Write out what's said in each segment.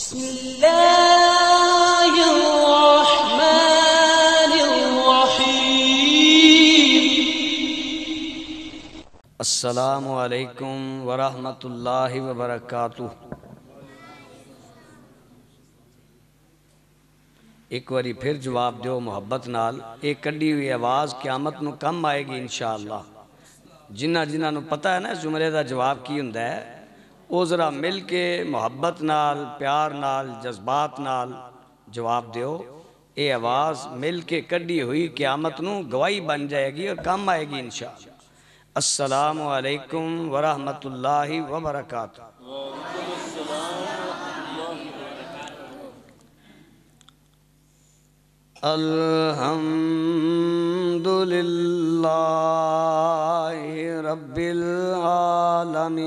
अस्सलामु अलैकुम वरहमतुल्लाहि वबरकातुह। एक बारी फिर जवाब दो मुहब्बत नाल। एक कड़ी हुई आवाज़ क़यामत नूं कम आएगी इंशाअल्लाह। जिन्हां जिन्हां नूं पता है ना जुमले का जवाब की हुंदा है, वो ज़रा मिल के मुहब्बत नाल, प्यार नाल, जज्बात नाल जवाब दो। ये आवाज़ मिल के कड़ी हुई क़यामत नूं गवाही बन जाएगी और कम आएगी इंशाअल्लाह। अस्सलामु अलैकुम वरहमतुल्लाहि वबरकातुह। अल्हम्दुलिल्लाहि रब्बिल आलमीन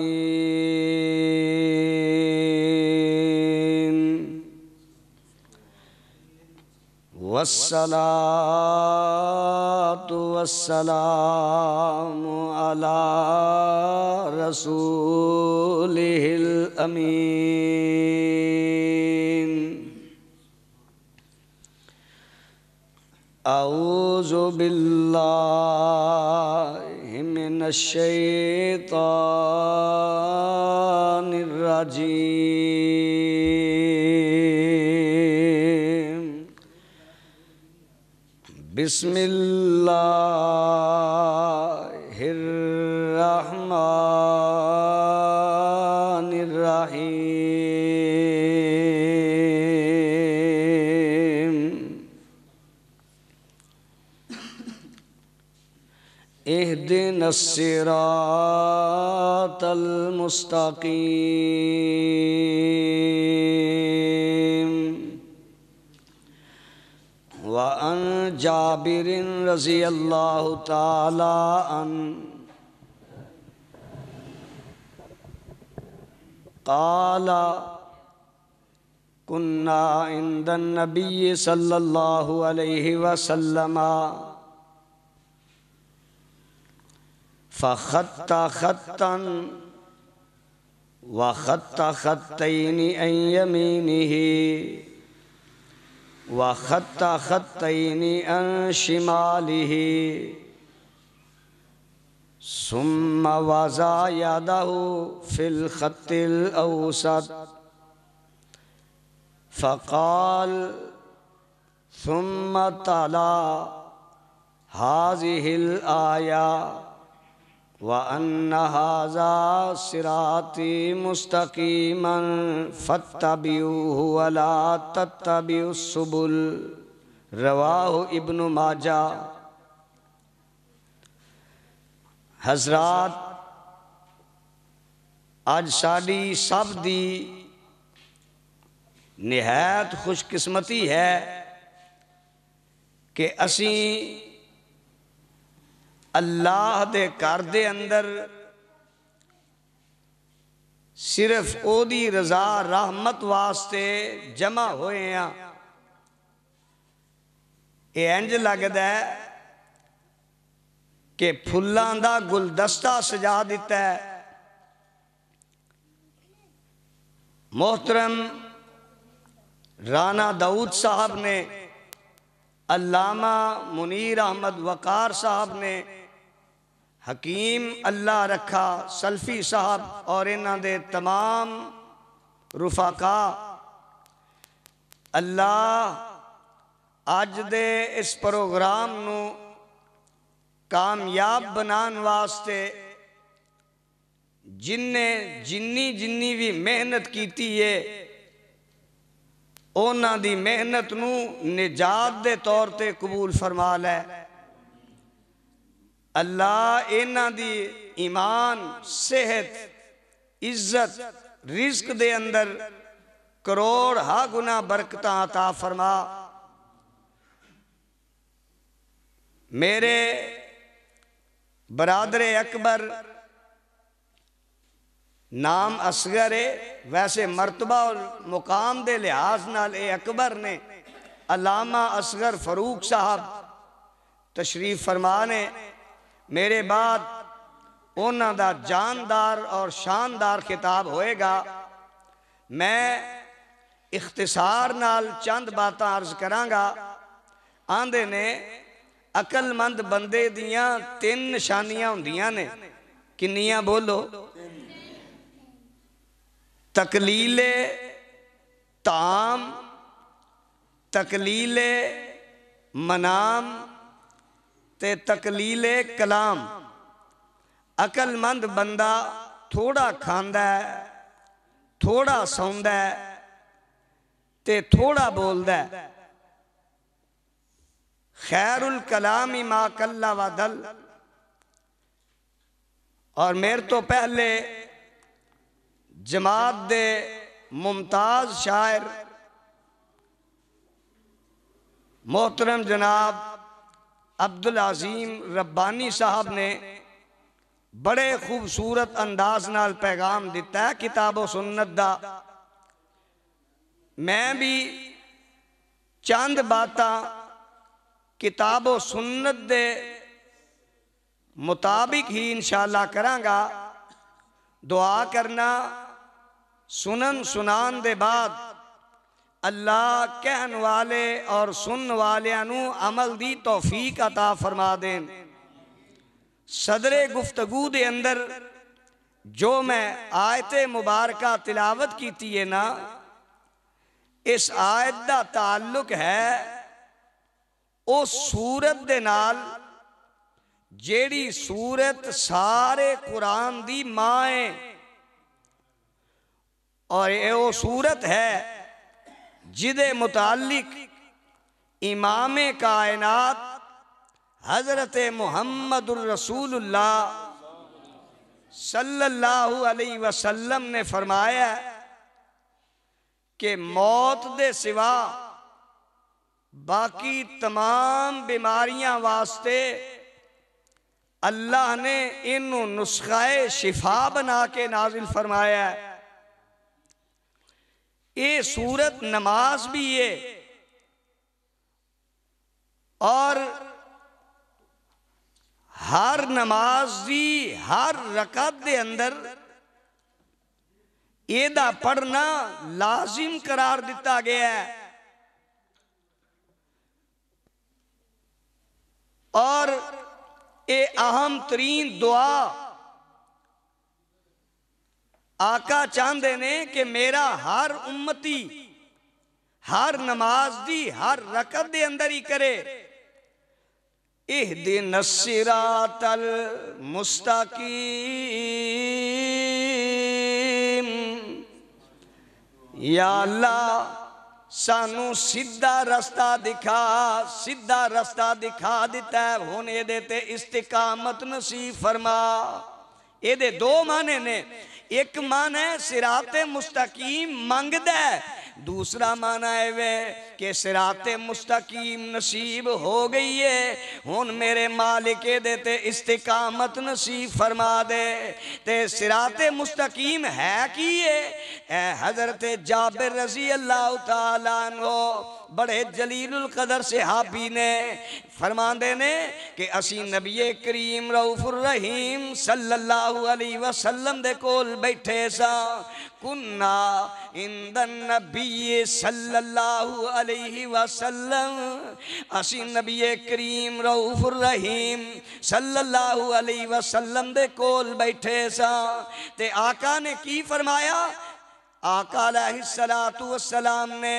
वस्सलातु वस्सलामु अला रसूलिहिल अमीन। औज़ु बिल्लाहि मिनश शैतानिर रजीम। बिस्मिल्लाहिर रहमानिर रहीम। इहदिनस सिरातल मुस्तकीम। व अन जाबिरिन रज़ियल्लाहु ताला क़ाला कुन्ना इंदन नबी सल्लल्लाहु अलैहि वसल्लम फ़ख़त्ता ख़त्तन व ख़त्ता ख़त्तैनि अन यमीनिही व ख़त्ता ख़त्तैनि अन शिमालिही सुम्म वज़ा यदहु फ़िल ख़त्तिल औसत फ़क़ाल सुम्म तला हाज़िहिल आया व अन्न हाज़ा सिराती मुस्तक़ीमन फ़त्तबिऊहु व ला तत्तबिउस सुबुल। रवाहु इब्नु माजा। हज़रात, अज साड़ी सब दी निहायत खुशकिस्मती है कि असी अल्लाह दे घर दे अंदर सिर्फ ओदी रज़ा रहमत वास्ते जमा होए हैं। ये इंज लगदा है कि फुल्लां दा गुलदस्ता सजा दिता है। मोहतरम राना दाऊद साहब ने, अल्लामा मुनीर अहमद वकार साहब ने, हकीम अल्लाह रखा सल्फी साहब और इन्हां दे तमाम रुफाका, अल्लाह अज दे इस प्रोग्राम नू कामयाब बनाने वास्ते जिन्नी भी मेहनत कीती है, उन्हां दी मेहनत नू निजात दे तौर ते कबूल फरमा लै। अल्लाह इन्हां दी ईमान, सेहत, इज्जत, रिज़्क दे अंदर करोड़ हा गुना बरकतां अता फरमा। मेरे बरादरे अकबर, नाम असगर है, वैसे मर्तबा और मुकाम दे लिहाज नाल ए अकबर ने। अल्लामा असगर फरूक साहब तशरीफ फरमा ने। मेरे बाद उन्हां दा जानदार और शानदार खिताब होएगा। मैं इख्तिसार नाल चंद बातां अर्ज करांगा। आंदे ने अकलमंद बंदे दियां 3 निशानियां हुंदियां ने। किन्नियां बोलो? तकलीले ताम, तकलीले मनाम ते तकलीले कलाम। अकलमंद बंदा थोड़ा खांदा है, थोड़ा सौंदा है ते थोड़ा बोलदा है। खैरुल कलामी मा कल्ला व दल। और मेरे तो पहले जमात दे मुमताज शायर मोहतरम जनाब अब्दुल अजीम रब्बानी साहब ने बड़े खूबसूरत अंदाज नाल पैगाम दिता है किताबो सुन्नत दा। मैं भी चंद बातां किताबो सुन्नत दे मुताबिक ही इंशाअल्लाह करांगा। दुआ करना सुनन सुनान दे बाद अल्लाह कहन वाले और सुन वालियां नू अमल दी तौफीक अता फरमा देन। सदरे गुफ्तगू दे अंदर जो मैं आयते मुबारका तिलावत कीती है ना, इस आयत दा ताल्लुक है उस सूरत दे नाल जेड़ी सूरत सारे कुरान दी मां है। और ये वो सूरत है जिदे मुतालिक इमामे कायनात हजरत मुहम्मदुर रसूलुल्लाह सल्लल्लाहु अलैहि वसल्लम ने फरमाया कि मौत दे सिवा बाकी तमाम बीमारियां वास्ते अल्लाह ने इन्हों नुस्खाए शिफा बना के नाजिल फरमाया है। ये सूरत नमाज भी है और हर नमाज दी हर रकात दे अंदर एदा पढ़ना लाजिम करार दिता गया है। और ये अहम तरीन दुआ आका चाहते ने कि मेरा हर उम्मती हर नमाज दी हर रकत दे अंदर ही करे। इहदिनस सिरातल मुस्तकीम, या अल्लाह सानू सीधा रास्ता दिखा, सीधा रास्ता दिखा दिता है। हुण इहदे ते इस्तिकामत नसीब फरमा। इहदे 2 माने ने। एक माना है सिराते मुस्तकीम मंगदा है, दूसरा माना है वे कि सिराते मुस्तकीम नसीब हो गई है, हुन मेरे मालिक देते इस्तिकामत नसीब फरमा दे। ते सिराते मुस्तकीम है कि ये हजरत जाबिर रजी अल्लाह तआला अन्हु बड़े जलीलुल कदर सहाबी ने फरमांदे ने कि असी नबी करीम रऊफुर रहीम सल्लल्लाहु अलैहि वसल्लम दे कोल बैठे सा। कुन्ना इंदन नबी सल्लल्लाहु अलैहि वसल्लम, असी नबी करीम रऊफुर रहीम सल्लल्लाहु अलैहि वसल्लम दे कोल बैठे सा। ते आका ने की फरमाया? आका अलैहिस्सलातु वस्सलाम ने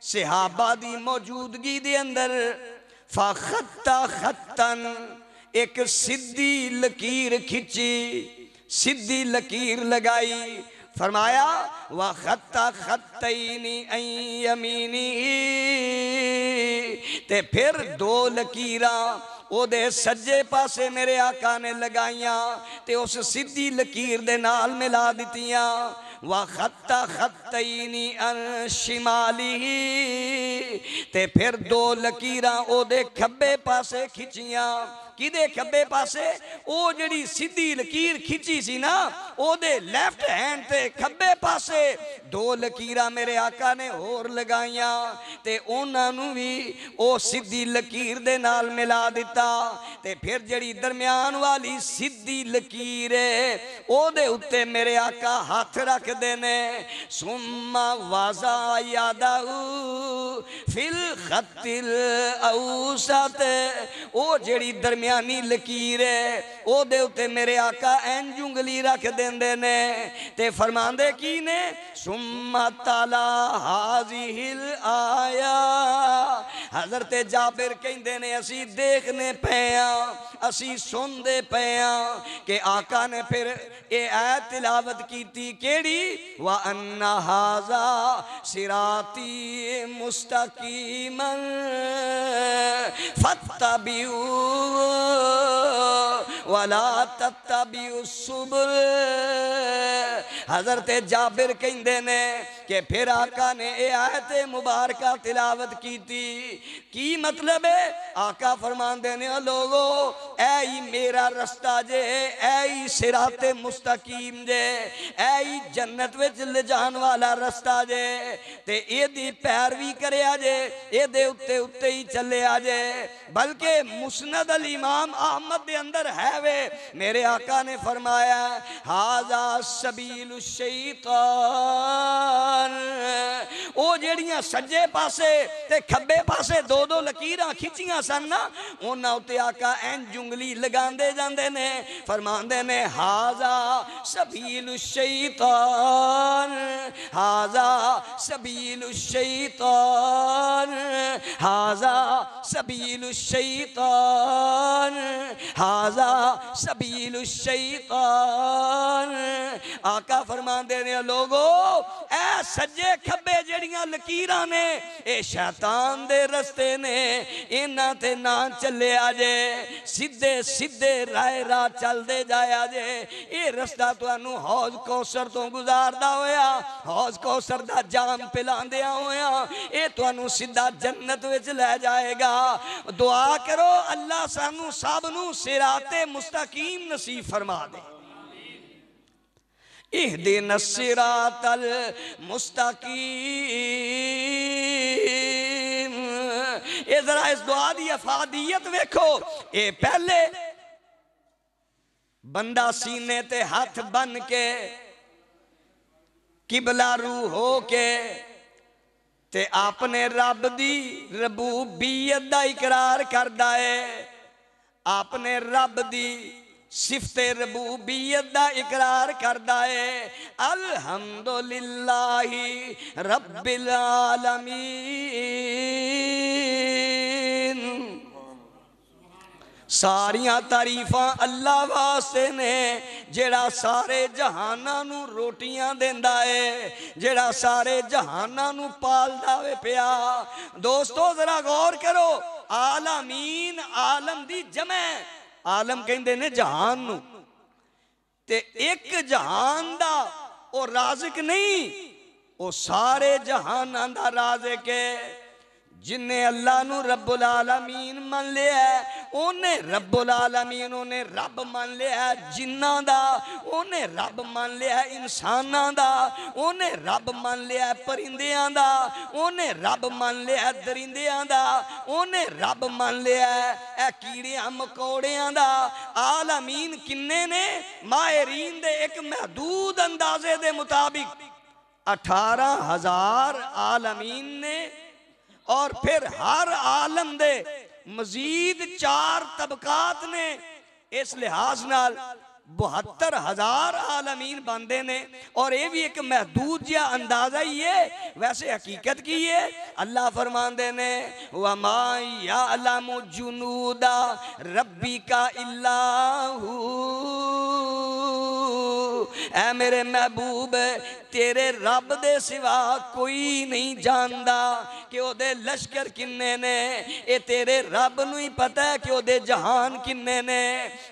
सहाबा दी मौजूदगी दे अंदर फ़ख़त्ता ख़त्तन, एक सीधी लकीर खिंची, सीधी लकीर लगाई। फरमाया व ख़त्ता ख़त्तैनी अन यमीनी, ते फिर 2 लकीरां ओदे सज्जे पासे मेरे आका ने लगाइयां ते उस सीधी लकीर दे नाल मिला दितियां। व ख़त्ता ख़त्तैनी अन शिमाली, ते फिर 2 लकीरां ओदे खब्बे पासे खिंचियां। किदे खब्बे पासे ओ जड़ी सीधी लकीर खिंची सी ना ओदे लेफ्ट हैंड ते खब्बे पासे दो लकीरां मेरे आका ने होर लगाइयां ते उन्हां नूं भी ओ सीधी लकीर दे नाल मिला दिता ते फिर जड़ी दरम्यान वाली सीधी लकीर है ओदे उत्ते मेरे आका हाथ रख देने सुम्मा वाजा यादाऊ फिल खत्तिल औसत ओ जड़ी दरम्यानी लकीर है ओदे उत्ते मेरे आका इंज उंगली रख देंदे ने ते फरमांदे की ने सुम्मा ताला हाजिहिल आया हजरत जाबिर कहंदे ने असी देखने पे असी सुनते पे कि आका ने फिर ये आयत तिलावत की केड़ी वा अन्ना हाजा सिराती मुस्तकीमन फत्तबिऊ वला तत्तबिऊ सुबुल हजरत जाबिर कहंदे ने कि फिर आका ने ये आयत मुबारक तिलावत की मतलब है आका फरमांदे ने लोगो ऐ ही मेरा रस्ता जे ऐ ही सिराते मुस्तकीम जे ऐ ही जन्नत विच ले जान वाला रस्ता जे ते एदी पैरवी करया जे एदे उत्ते उत्ते ही चलिया जे बल्कि मुस्नद अल इमाम अहमद दे अंदर है वे मेरे आका ने फरमाया हाजा सबीलु शैतान ओ जेड़ियां सज्जे पासे ते खब्बे पासे दो दो लकीरां खिंचियां सन ना उन्हां उत्ते आका इंज उंगली लगांदे जांदे ने फरमांदे ने हाजा सबीलु शैतान हाजा सबीलु शैतान हाजा सबीलु शैतान हाजा सबीलु शैतान आका फरमांदे ने लोगो ऐ सज्जे खब्बे जड़ियां लकीरां ने ए शैतान दे रस्ते ने इन्हां ते ना चले आजे सीधे सीधे राह राह चलदे जाया जे ये रस्ता तुहानू हौज कौसर तो गुजारदा होया हौज कौसर दा जाम पिलांदिया होया ये तुहानू सीधा जन्नत विच ले जाएगा दुआ करो अल्लाह सानू सब नू सिराते मुस्तकीम नसीब फरमा दे इहदिन सिरातल मुस्तकीम ये जरा इस दुआ की अफादियत वेखो ये पहले बंदा सीने ते हाथ बन के किबला रू हो के ते अपने रब दी रबूबियत दा इकरार करदा है अपने रब दी सिफते रबूबियत दा इकरार करदा है अल्हम्दुलिल्लाहि रब्बिल आलमीन सारियां तारीफां अल्लाह वास्ते ने जेड़ा सारे जहाना नू रोटियां देंदा है जेड़ा सारे जहाना नू पालदा वे पिया दोस्तों जरा गौर करो आलमीन आलम दी जमे आलम कहंदे ने जहान नू ते एक जहान दा ओ राज़िक नहीं ओ सारे जहानां दा राज़िक है जिन्ने अल्लाह नू रब्बुल आलमीन मान लिया ओने रब्बुल आलमीन ओने रब मान लिया जिन्नां दा ओने रब मान लिया इंसानां दा ओने रब मान लिया परिंदियां दा ओने रब मान लिया दरिंदियां दा ओने रब मान लिया ए कीड़ियां मकोड़ियां दा आलमीन किन्ने ने माहिरीन दे एक महदूद अंदाजे दे मुताबिक 18,000 आलमीन ने और फिर हर आलम दे मजीद 4 तबकात ने इस लिहाज नाल 72,000 आलमीन बनते ने और ये भी एक महदूद जिहा अंदाजा ही है वैसे हकीकत की है अल्लाह फरमांदे ने वमा यालमु जुनूदा रब्बिका इल्ला हू ऐ मेरे महबूब तेरे रब दे सिवा कोई नहीं जानदा कि ओदे लश्कर किन्ने ने, ये तेरे रब नूं ही पता है कि ओदे जहान किन्ने ने।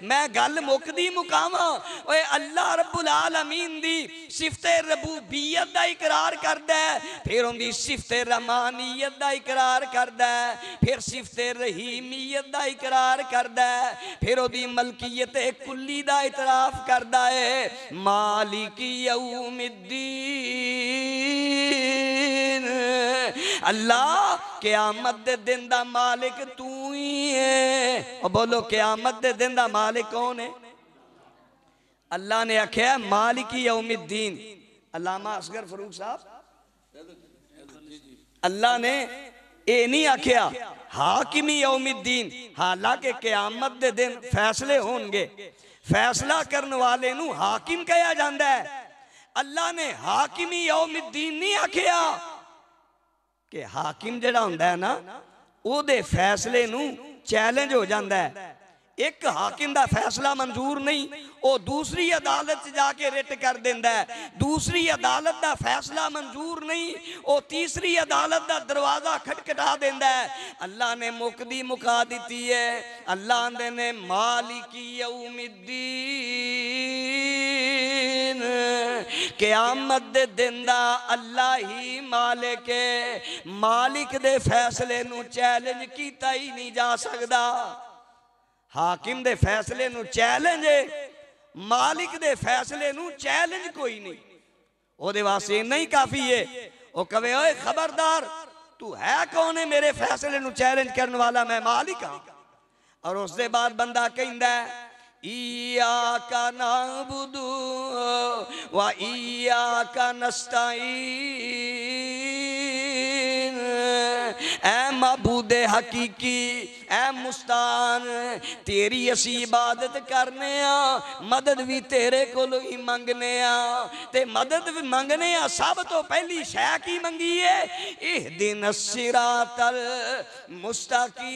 मैं गल मुकदी मुकावा, ओए अल्लाह रब्बुल आलमीन दी सिफते रबूबियत दा इकरार करदा है, फिर उनकी सिफते रहमानियत दा इकरार करदा है, फिर सिफते रहीमियत दा इकरार करदा है, फिर ओदी मलकियत कुल्ली दा इतराफ करदा है। मालिकी यौमिद्दीन, अल्लाह क़यामत दे दिन दा मालिक तू ही है। और बोलो क़यामत दे दिन दा मालिक कौन है? अल्लाह ने आख्या मालिकी यौमिद्दीन। अल्लामा असगर फरूक साहब, अल्लाह ने ये नहीं आख्या हाकिमी यौमिद्दीन, हालांकि क़यामत दे दिन फैसले होंगे, फैसला करने वाले नू हाकिम कहा जाता है। अल्लाह ने हाकिमी यौमिद्दीन नहीं आख्या कि हाकिम जड़ा हुंदा है ना ओदे फैसले नू चैलेंज हो जाता है। एक हाकिम दा फैसला मंजूर नहीं, वो दूसरी अदालत जाके रिट कर देंदा है, दूसरी अदालत दा फैसला मंजूर नहीं, वो तीसरी अदालत दा दरवाजा खटखटा देंदा है। अल्लाह ने मुकदी मुका दी है। अल्लाह ने मालिकी यौमिद्दीन, क़यामत दे दिन दा अल्लाह ही मालिक है। मालिक दे फैसले नू चैलेंज कीता ही नहीं जा सकदा। हाकिम दे फैसले नू चैलेंज है, मालिक दे फैसले नू चैलेंज कोई नहीं। ओदे वास्ते इन्ना ही काफी है, वो कहे ओए खबरदार तू है कौन है मेरे फैसले नू चैलेंज करने वाला, मैं मालिक हाँ। और उसके बाद बंदा कहंदा है इय्याका नअबुदु व इय्याका नस्तईन, ऐ मबूदे हकीकी, ऐ मुस्तान तेरी असी इबादत करने आ, मदद भी तेरे कोलों ही मंगने आ। ते मदद भी मंगने आ, सब तो पहली शै की मंगी है इहदिन सिरातल मुस्तकीम,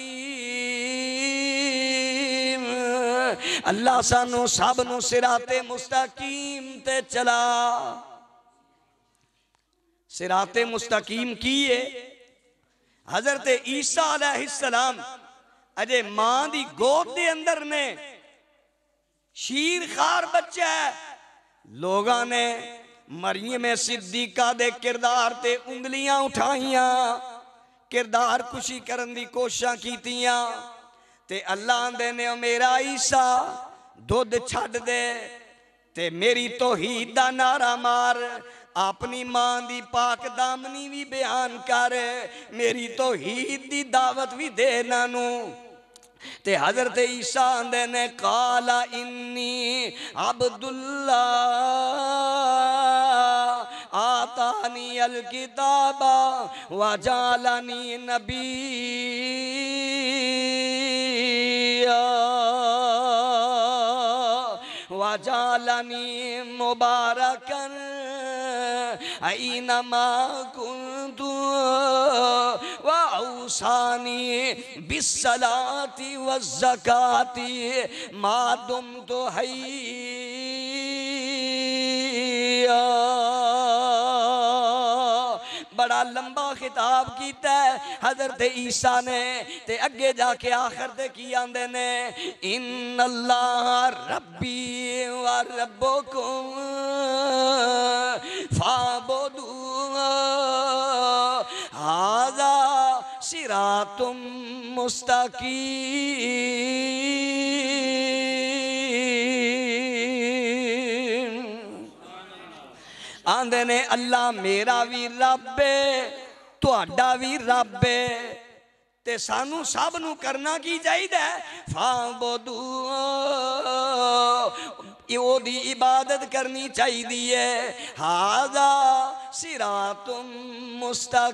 अल्लाह सानू सब नू सिराते मुस्तकीम ते चला। सिराते मुस्तकीम की है? हजरत ईसा अलैहिस्सलाम अजे मां दी गोद दे अंदर ने, शीर खार बच्चा है। लोगां ने मरियम सिद्दीका दे किरदार ते उंगलियां उठाइयां, किरदार खुशी करन दी कोशिशां कीतियां, ते अल्लाह आंदे ने मेरा ईसा दुध छड्ड दे ते मेरी तौहीद दा नारा मार, अपनी मां दी पाक दामनी भी बयान कर, मेरी तौहीद दी दावत भी दे नानू। ते हजरत ईसा आंदे ने काला इन्नी अब्दुल्लाह आतानी अल किताबा वजालानी नबिय्या वजालानी मुबारकन ऐनमा कुन्तु व औसानी बिस्सलाति वज़्ज़काति मा दुम्तु हय्या। बड़ा लंबा खिताब किया है हजरत ईसा ने, ते अगे जाके आखिर ते की आंदे ने इन्नल्लाह रब्बी व रब्बुकुम फाबुदू हाज़ा सिरातुम मुस्तकीम। आंदे ने अल्लाह मेरा भी रब है, तुहाडा भी रब है, ते सानू सब नू करना की चाहिए फाबुदू, ओदी इबादत करनी चाहिए। हाज़ा सिरातुम मुस्तकीम,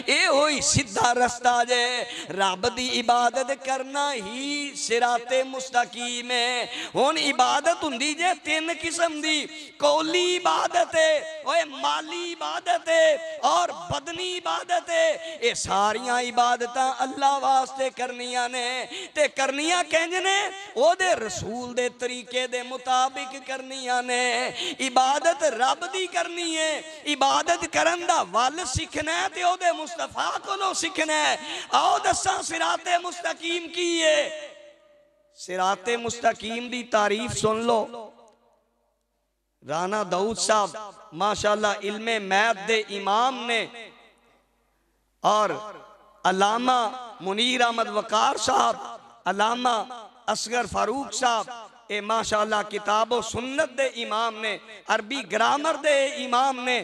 ये होई सीधा रस्ता जे। रब दी इबादत करना ही सिराते मुस्तकीम है। हुण इबादत हुंदी जे तीन किस्म दी, कौली इबादत है, ओए माली इबादत है और बदनी इबादत है। ये सारियां इबादतां अल्लाह वास्ते करनियां ने ते करनियां किंज ने, ओदे रसूल दे तरीके दे मुताबिक करनियां ने। इबादत रब दी करनी है, इबादत करन दा वल सीखना है ते ओदे मुस्तफा कोलों सीखना है। आओ दस्सां सिराते मुस्तकीम की है। सिराते मुस्तकीम दी तारीफ सुन लो। राना दाऊद साहब माशाल्लाह इल्मे मैथ दे इमाम ने, और अलामा मुनीर अहमद वकार साहब, अलामा असगर फारूक साहब, ए माशाल्लाह किताबो सुन्नत दे इमाम ने, अरबी ग्रामर दे इमाम ने।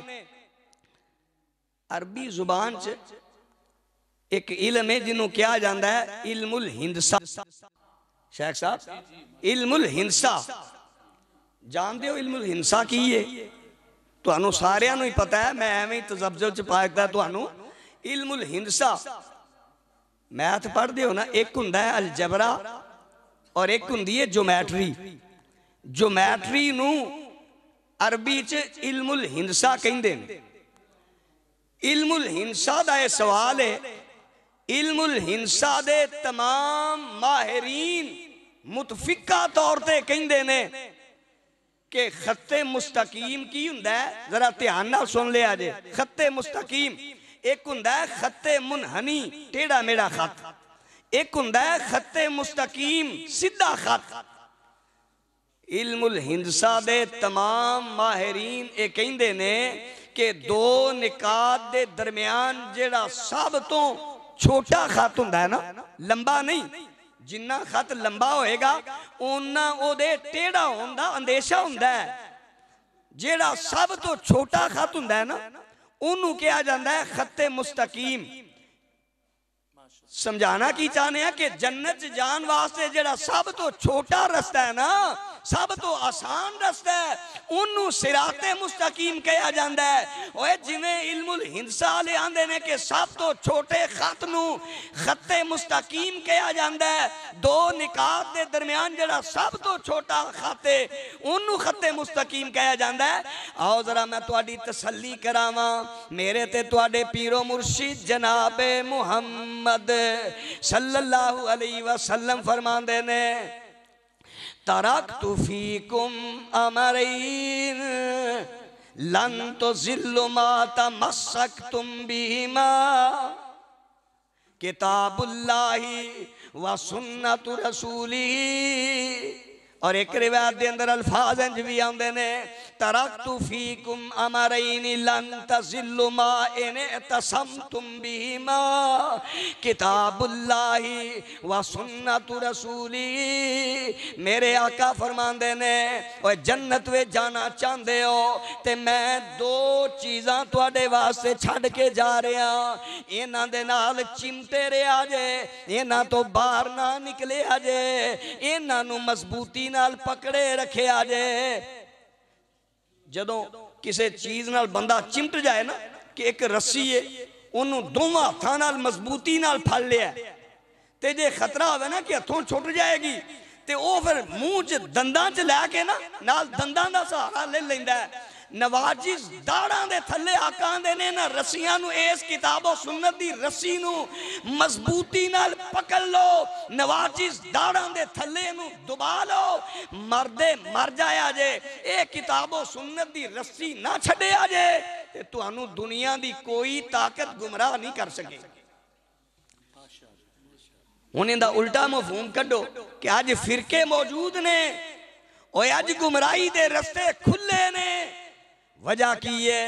अरबी जुबान च एक इल्म है जिन्हों कहा जाता है इल्मुल हिंदसा। शेख साहब इल्मुल हिंसा जानते हो? इल्मुल हिंसा की है तुहानू सारियां नू ही पता है, मैं एवं तजब्जुब च पाया तुहानू। इल्मुल हिंसा मैथ पढ़ते हो ना, एक हुंदा है अलजबरा और एक हुंदी है ज्योमैट्री। ज्योमैट्री नू अरबी च इल्मुल हिंसा कहंदे ने। इल्मुल हिंसा दा ये सवाल है, इल्मुल हिंसा दे तमाम माहिरीन मुतफिका तौर ते कहंदे ने कि खत्ते मुस्तकीम की हुंदा है। जरा ध्यान नाल सुन लिया जे। खत्ते मुस्तकीम एक हुंदा है खत्ते मुनहनी टेढ़ा मेढ़ा खत, एक हुंदा है खत्ते मुस्तकीम सीधा खत। इल्मुल हिंसा दे तमाम माहिरीन ये कहंदे ने कि दो निकात दे दरमियान जेड़ा सब तो छोटा खत हुंदा है ना, लंबा नहीं, जिन्ना खत लंबा होएगा उन्ना ओदे टेढ़ा होने दा अंदेशा हुंदा है। जेड़ा सब तो छोटा खत हुंदा है ना, उन्होंने कहा जाता है खत्ते मुस्तकीम। समझाना की चाहने हैं कि जन्नत जान वास्ते जेड़ा सब तो छोटा रास्ता है ना, सब तो आसान रास्ता है, उन्होंने सिराते मुस्तकीम कहा जाता है। ओए जिवें इल्मुल हिंसा वाले आंदे ने कि सब तो छोटे खत नू खत्ते मुस्तकीम कहा जाता है। दो निकात दे दरमियान जेड़ा सब तो छोटा खत है उन्होंने खत्ते मुस्तकीम कहा जाता है। आओ जरा मैं तुहाडी तसल्ली करावां। मेरे ते तुहाडे पीरो मुर्शिद जनाबे मुहम्मद सल्लल्लाहु अलैहि वसल्लम फरमांदे ने, तरक्तु फीकुम अमरैन लन तुज़िल्लु मा तमस्सक्तुम बिहिमा किताबुल्लाहि व सुन्नतु रसूलिही। और एक रिवायत के अंदर अल्फाज इंज भी आते ने, तरक्तु फीकुम अमरैन लन तज़िल्लु मा इन तसमतुम बिहिमा किताबुल्लाहि व सुन्नतु रसूली। मेरे आका फरमांदे ने, ओए जन्नत वे जाना चाहते हो ते मैं दो चीज़ां तुहाडे वास्ते छड्ड के जा रहा, इन्हां दे नाल चिमटे रहा जे, इन्हां तो बाहर ना निकले जे, इन्हां नूं मजबूती नाल पकड़े रखे जे। जदों किसी चीज नाल बंदा चिमट जाए ना, कि एक रस्सी है उन्होंने दोवां हाथां नाल मजबूती नाल फड़ लिया, ते जे खतरा होवे ना कि हथों छुट जाएगी ते ओ फिर मुंह च दंदां च लैके ना नाल दंदां दा सहारा ले लैंदा है। नवाजिश दाड़ां दे थल्ले आकांदे ने ना रस्सियां नूं, इस किताबो सुन्नत दी रस्सी नूं मजबूती नाल पकड़ लो, नवाजिश दाड़ां दे थल्ले नूं दबा लो, मरदे मर जाया जे। ये किताबो सुन्नत दी रस्सी ना छड्डिया जे ते तुहानूं दुनिया दी कोई ताकत गुमराह नहीं कर सके। हुण इहदा उल्टा मफहूम कड्डो कि अज फिरके मौजूद ने, ओए अज गुमराही दे रस्ते खुले ने। वजह की है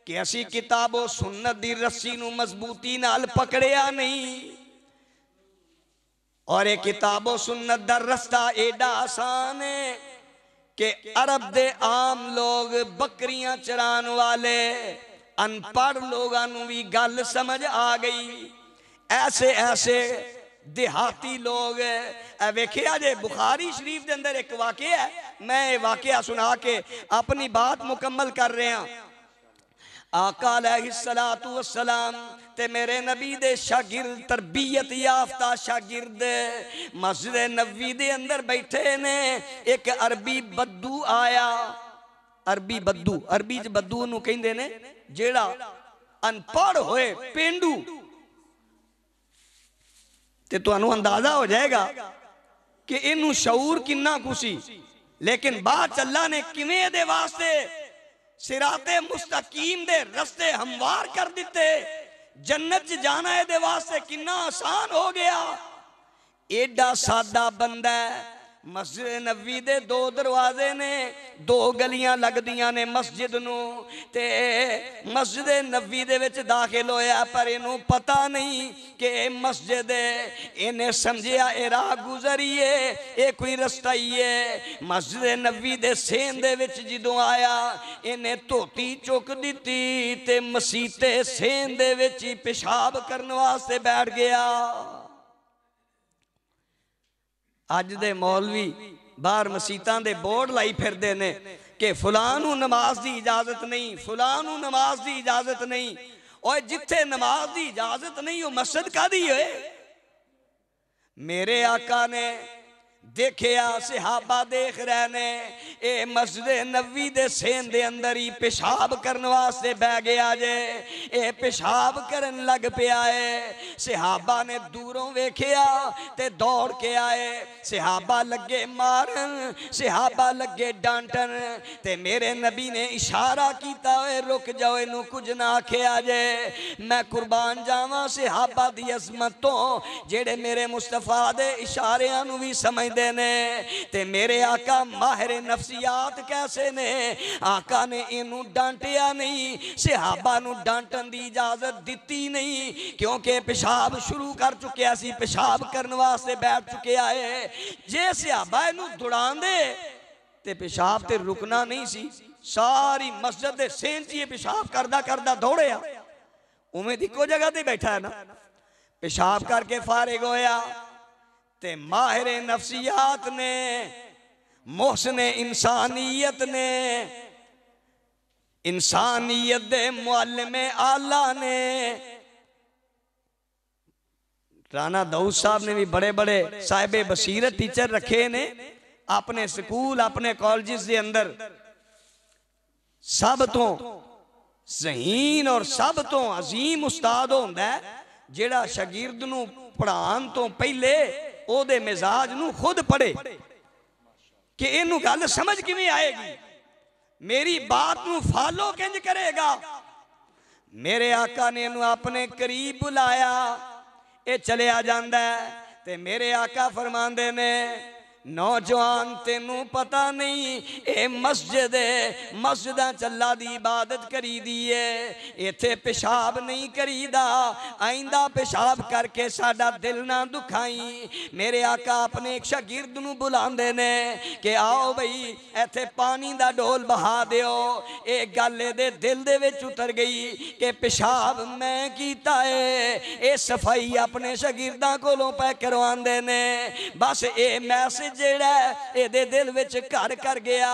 कि असी किताबो सुन्नत दी रस्सी नूं मजबूती नाल पकड़िया नहीं, और ये किताबो सुन्नत दा रस्ता एडा आसान है कि अरब दे आम लोग, बकरियां चरान वाले अनपढ़ लोगों नूं भी गल समझ आ गई। ऐसे ऐसे देहाती लोग वेखिया जे। बुखारी शरीफ के अंदर एक वाकया है, मैं वाकया सुना के अपनी बात मुकम्मल कर रहा। आका अलैहिस्सलातु वस्सलाम ते मेरे नबी दे शागिर्द तरबियत याफ्ता शागिर्द मस्जिद नबवी दे अंदर बैठे ने। एक अरबी बद्दू आया, अरबी बद्दू, अरबी च बद्दू नूं कहंदे ने जेड़ा अनपढ़ होए पेंडू। ते तुहानूं अंदाजा हो जाएगा कि इनू शऊर किन्ना कुसी। लेकिन बाद अल्लाह ने किवें दे वास्ते सिराते मुस्तकीम दे रस्ते हमवार कर दिते। जन्नत च जाना ए दे वास्ते किन्ना आसान हो गया। एडा सादा बंदा है। मस्जिद नबवी दे दो दरवाजे ने, दो गलियां लगदियां ने मस्जिद नूं ते मस्जिद नबवी दे विच दाखिल होया पर इनू पता नहीं कि मस्जिद है। इन्हें समझिया ए राह गुजरिए ए कोई रस्ता ही है। मस्जिद नबवी दे सेन दे विच जदों आया इन्हें धोती चुक दिती ते मसीते सेन दे विच ही पेशाब करने वास्ते बैठ गया। अज दे मौलवी बाहर मसीतां दे बोर्ड लाई फिरदे ने कि फलां नूं नमाज दी इजाजत नहीं, फलां नूं नमाज दी इजाजत नहीं। और जिथे नमाज दी इजाजत नहीं वो मस्जिद कादी है। मेरे आका ने देखिया सहाबा देख रहे ने ए मस्जिद नबवी दे सेन दे अंदर ही पेशाब करने वास्ते बह गया जे। ए पेशाब करन लग पिया है। सहाबा ने दूरों वेखिया ते दौड़ के आए। सहाबा लगे मारन, सहाबा लगे डांटन ते मेरे नबी ने इशारा कीता है रुक जाओ, इनू कुछ ना आखिया जे। मैं कुर्बान जावां सहाबा दी अजमत तो जेड़े मेरे मुस्तफा दे इशारियां नू भी समझ ने। ते मेरे आका माहिर नफसियात कैसे ने। आका ने इनू डांटिया नहीं, सहाबा नू डांटन दी इजाजत दिती नहीं क्योंकि पेशाब शुरू कर चुके सी, पेशाब करने वास्ते बैठ चुके आए। जे सहाबा इनू दौड़ांदे ते पेशाब ते रुकना नहीं सी। सारी मस्जिद दे सेन च पेशाब करदा करदा दौड़िया। उमें इको जगह ते बैठा है ना। पेशाब करके फारिग होया ते माहिर नफसियात ने, मोहसिन इंसानियत ने, इंसानियत दे मुअल्लिमे आला ने, राना दाऊद साहब ने भी बड़े बड़े साहिबे बसीरत टीचर रखे ने अपने स्कूल अपने कॉलेजेस के अंदर। सब तो ज़हीन और सब तो अजीम उस्ताद होंदा है जेड़ा शागिर्द नू पढ़ान तो पहले ओदे मिजाज नू खुद पढ़े कि इनू गल समझ किवें आएगी, मेरी बात नू फॉलो किंज करेगा। मेरे आका ने इनू अपने करीब बुलाया, ये चलिया जांदा है ते मेरे आका फरमांदे ने नौजवान तेनू पता नहीं ए मस्जिद है, मस्जिद चल्ला दी इबादत करी दी है, इथे पेशाब नहीं करीदा, आइंदा पेशाब करके साडा दिल ना दुखाई। मेरे आका अपने एक शागिर्द नू बुलांदे ने कि आओ बई इथे पानी दा डोल बहा दियो। एक गल दे दिल दे विच उतर गई कि पेशाब मैं कीता है। ये सफाई अपने शागिर्दां कोलों पै करवांदे ने। बस ये मैसेज जेड़ा एदे दिल विच घर कर गया।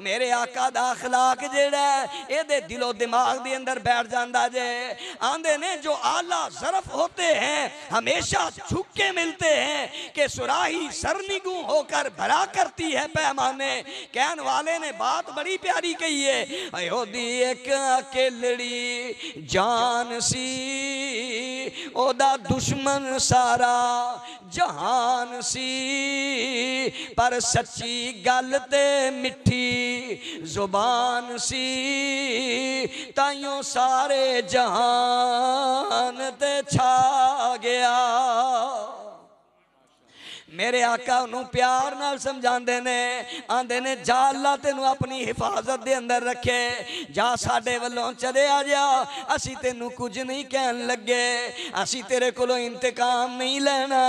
मेरे आका दा अखलाक जेड़ा एदे दिलो दिमाग दे अंदर बैठ जांदा जे। आंदे ने जो आला ज़रफ होते हैं हमेशा झुक के मिलते हैं कि सुराही सरनिगू होकर भरा करती है पैमाने। कहने वाले ने बात बड़ी प्यारी कही है, अयोधी एक अकेलड़ी जान सी, ओदा दुश्मन सारा जहान सी, पर सच्ची गल ते मिठी जुबान सी, ताइयों सारे जहान ते छा गया। मेरे आका उन्होंने प्यार नाल समझाते ने, आंदे ने जा अल्लाह तेनू अपनी हिफाजत दे अंदर रखे, जा साडे वल्लों चले आ जा, असी तेनू कुछ नहीं कहन लगे, असी तेरे कोलों इंतकाम नहीं लेना,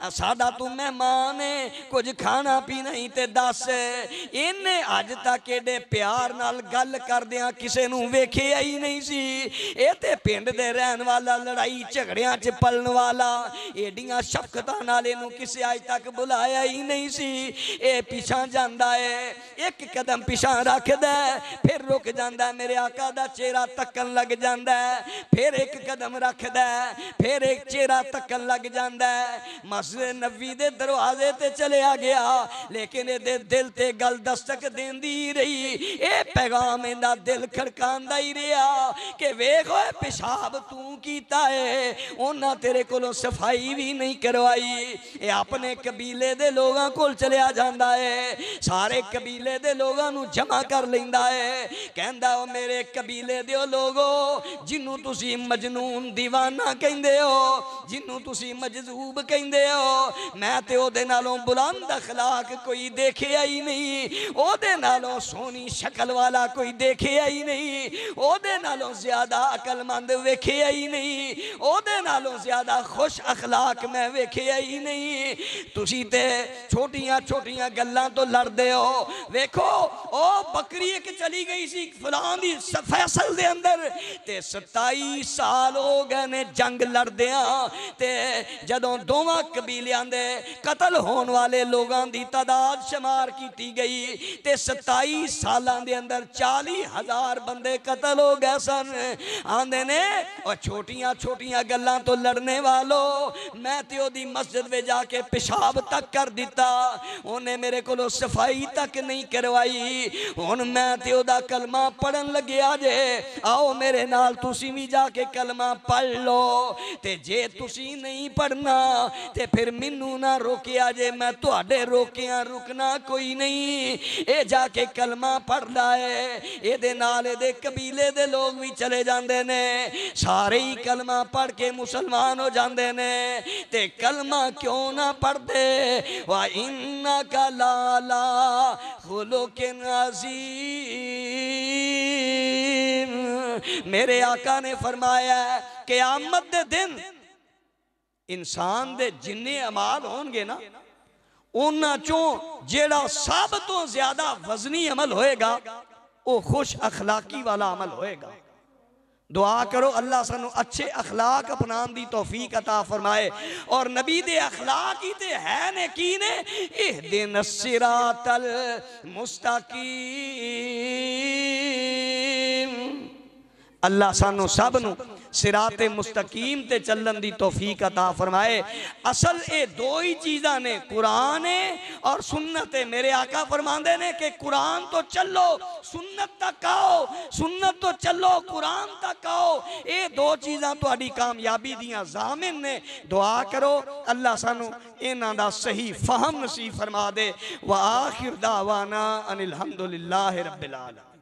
साडा तू मेहमान है, कुछ खाना पीना ही ते दस। इन्हें अज तक एडे प्यार नाल गल करदियां किसे नू वेखिया ही नहीं सी। ये ते पिंड दे रहन वाला, लड़ाई झगड़ियां च पलन वाला, एडियां शफकतां नाल इनू किसे अज तक बुलाया ही नहीं सी। ए पिछा जांदा है, एक कदम पिछा रखदा फिर रुक जांदा, मेरे आका दा चेहरा तकन लग जांदा, फिर एक कदम रखदा फिर एक चेहरा तकन लग जांदा। मस्जिद नबी दे दरवाजे ते चलिया गया, लेकिन ये दिल ते गल दस्तक देंदी रही। ए पैगाम इहदा दिल खड़कांदा ही रहा कि वेख ओए पेशाब तू कीता है, उन्हां तेरे कोलों सफाई भी नहीं करवाई। ये अपने कबीले दे लोगां कोल चलिया जांदा है, सारे कबीले दे लोगां नूं जमा कर लैंदा है, कहंदा ओ मेरे कबीले दे लोगो, जिन्नू तुसी मजनून दीवाना कहंदे हो, जिन्नू तुसी मजजूब कहंदे हो, मैं ते ओदे नालों बुलंद अखलाक कोई देखिया ही नहीं, ओदे नालों सोहनी शक्ल वाला कोई देखिया ही नहीं, ओदे नालों ज्यादा अकलमंद वेखिया ही नहीं, ओदे नालों ज्यादा खुश अखलाक मैं वेखिया ही नहीं। तुसी ते छोटियां छोटियां गल्लां तो लड़दे हो। वेखो ओ बकरी एक चली गई सी फलां दी फैसल दे अंदर ते 27 साल हो गए ने जंग लड़दियां, ते जदों दोवां कबीलियां दे कतल होने वाले लोगां दी तादाद शुमार की गई ते 27 सालां दे अंदर 40,000 बंदे कतल हो गए सन। आंदे ने और छोटियां छोटियां गल्लां तो लड़ने वालों, मैं ते ओदी मस्जिद में जाके पेशाब तक कर दिता, उन्हें मेरे को सफाई तक नहीं करवाई। हुण मैं ते ओदा कलमा पढ़न लग्या जे, आओ मेरे नाल तुसी भी जाके कलमा पढ़ लो, ते जे तुसी नहीं पढ़ना ते फिर मैनू ना रोकिया जे, मैं तुहाडे रोकिया रुकना कोई नहीं। ये जाके कलमा पढ़दा है, ये नाल ये कबीले दे लोग भी चले जाते ने, सारे ही कलमा पढ़ के मुसलमान हो जाते ने। ते कलमा क्यों ना पढ़ते, वा इन्ना का लाला खुलुकिन अज़ीम। मेरे आका ने फरमाया क़यामत दे दिन इंसान दे जिन्ने अमाल होंगे ना, उन्हां चों जेड़ा सब तो ज्यादा वजनी अमल होएगा वो खुश अखलाकी वाला अमल होएगा। दुआ करो अल्लाह सानू अच्छे अखलाक अपनाने दी तौफीक अता फरमाए। और नबी दे अखलाक ही ते है ने की ने, इहदिनस सिरातल मुस्तकीम। अल्लाह सानू सब नू सिराते मुस्तकीम ते चलन दी तौफीक अता फरमाए। असल ये दो ही चीज़ां ने, कुरान है और सुन्नत है। मेरे आका फरमाते ने कि कुरान तो चलो सुन्नत तक आओ, सुन्नत तो चलो कुरान तक आओ। ये दो चीज़ां तुहाडी कामयाबी दियां ज़ामिन ने। दुआ करो अल्लाह सानू इन्हां दा सही फहम नसीब फरमा दे। व आखिर दावाना अनिल हम्दुलिल्लाहि रब्बिल आलमीन।